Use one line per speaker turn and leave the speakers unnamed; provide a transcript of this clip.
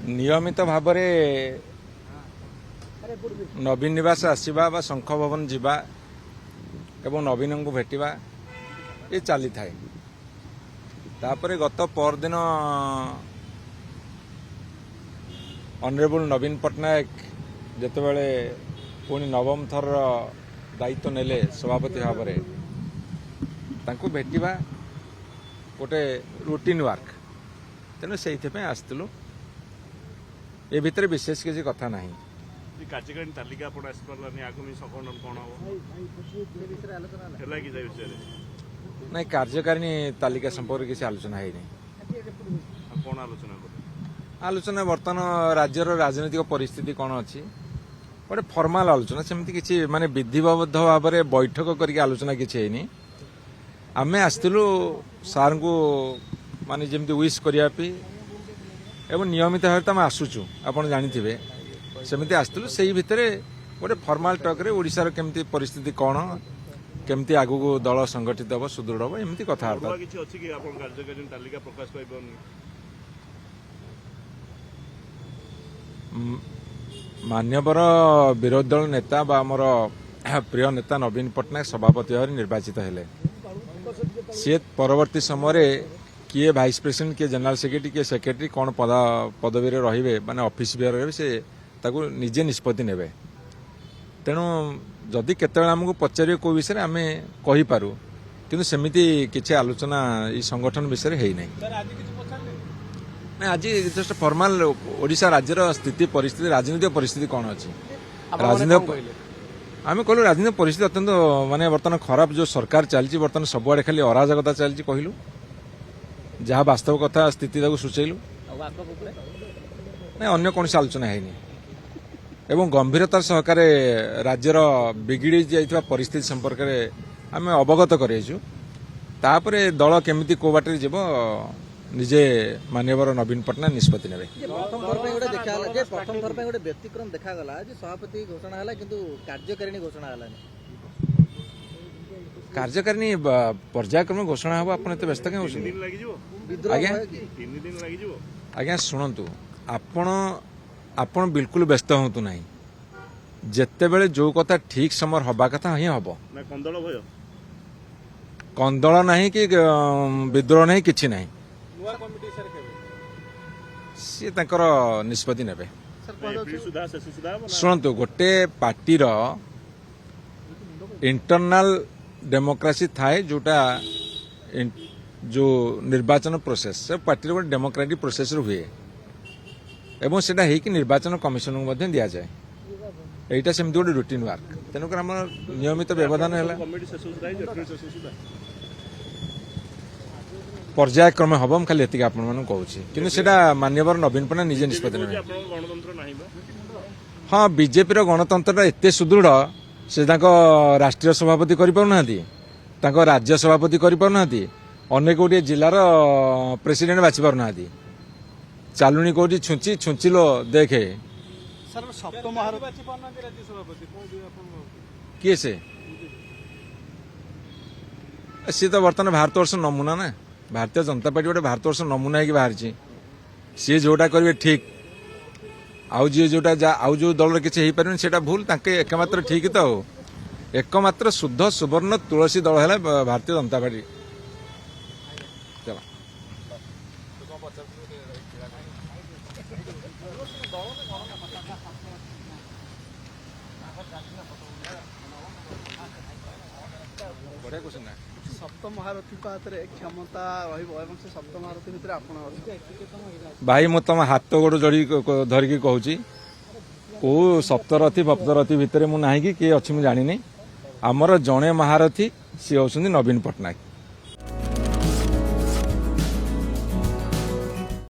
नियमित भाव नवीन निवास आसवा बा शंख भवन जीवा एवं नवीन को भेटा ये चली थाए तापर गत परदिन ऑनरेबल नवीन पट्टनायक जितेबाला पुणी नवम थर दायित्व नेले सभापति भाव में भेटा गोटे रूटीन वर्क तेणु से आसलु ए भितर विशेष किसी कथा ना
कार्यकारिणी तालिका आगामी सफल कौन
ना कार्यकारिणी तालिका संपर्क किसी आलोचना है
कौन
आलोचना बर्तमान राज्यर राजनीतिक परिस्थिति कौन अच्छी गोटे फर्माल आलोचना सेमती किसी माने विधिबद्ध भाव में बैठक करके आलोचना किसी है आमे आसलु सार को माने जमती विश करने एवं नियमित भाव में आसुचु आपड़ जानी सेमती आसलु से भितर गोटे फर्माल टक्रे ओडिशार केमती परिस्थिति कौन केमती आगु को दल संगठित हम सुदृढ़ हम एमती कथबार्ता मान्यवर विरोधी दल नेता बा आमर प्रिय नेता नवीन पट्टनायक सभापति भाव निर्वाचित हेले सी परवर्ती समय किए वाइस प्रेसिडेंट किए जनरल सेक्रेटरी किए सेक्रेटरी कौन पदवी रे माने ऑफिस बियर रे से ताकू निजे निष्पत्ति नेबे तेणु जदि केतबेला हमको पचारे को विषय आम कहीपरू किंतु सेमिति किसी आलोचना ई संगठन विषय है ना आज जस्ट फॉर्मल ओडिशा राज्यर स्थिति परिस्थिति राजनीतिक परिस्थिति कौन अच्छी राजनीतिक आम कहलु राजनीतिक परिस्थिति अत्यंत माने बर्तमान खराब जो सरकार चलती बर्तमान सबुआड़े खाली अराजकता चलती कहलु जहाँ वास्तव कथा स्थिति सूचेलु ना अन्य कौन आलोचना है एवं गंभीरतार सहकारे राज्यर बिगिड़ी जाइथिबा परिस्थिति संपर्क में आम अवगत कराइछु तापरे दल केमिति को बाटे जीव निजे मान्यवर नवीन पट्टनायक निष्पत्ति नेबे
प्रथम थर पे गोटे देखा हला जे प्रथम थर पे गोटे व्यक्तिक्रम देखा गला जे सभापति घोषणा हला किंतु कार्यकारिणी घोषणा हलानी
कार्यकारिणी पर्यायक्रम घोषणा हबो आपण एते व्यस्त के होछन आज्ञा शुणु आपण बिल्कुल व्यस्त हूँ ना जिते बेले जो कथा ठीक समय हवा कथा ही हम कंदल नहीं कि विद्रोह नहीं किसी नहीं सी निष्पत्ति नेबे शुणु गोटे पार्टी इंटरनल डेमोक्रेसी थाए जोटा जो निर्वाचन प्रोसेस से पार्टी गोटे डेमोक्रेटिक प्रोसेस हुए एवं सेटा है कि निर्वाचन कमिशन को दि जाए यहीटा सेमती गोटे रूटीन वर्क तेणुकर आम नियमित व्यवधान है पर्यायक्रम हम खाली ये आपण कहूँ कि मान्यवर नवीन पट्टनायक निजे निष्पत्ति ने हाँ बीजेपी गणतंत्र एत सुदृढ़ से राष्ट्रीय सभापति कर राज्य सभापति करनेक गोटे जिलार प्रेसिडेंट बाछि पारना चालुनी कौटी छुंची छुंचिलो देखे किए सी तो बर्तमान भारतवर्ष नमूना ना भारतीय जनता पार्टी गोटे भारतवर्ष नमूना है बाहरी सी जोटा करेंगे ठीक आउ जी जोटा आउ जो दल किसी हो पारे से भूल एकमात्र ठीक तो एकमात्र शुद्ध सुवर्ण तुलसी दल है भारतीय जनता पार्टी चलो बढ़िया क्वेश्चन है
सप्तम महारथी हाथ में क्षमता से सप्तम महारथी भितर आपण
भाई मु तुम हाथ गोड़ जोड़ी धरिकी कहूँ को सप्तरथी भक्तरथी भितर मुझे कि किए अच्छी मुझे जानी आमर जड़े महारथी सी होउछन्ति नवीन पट्टनायक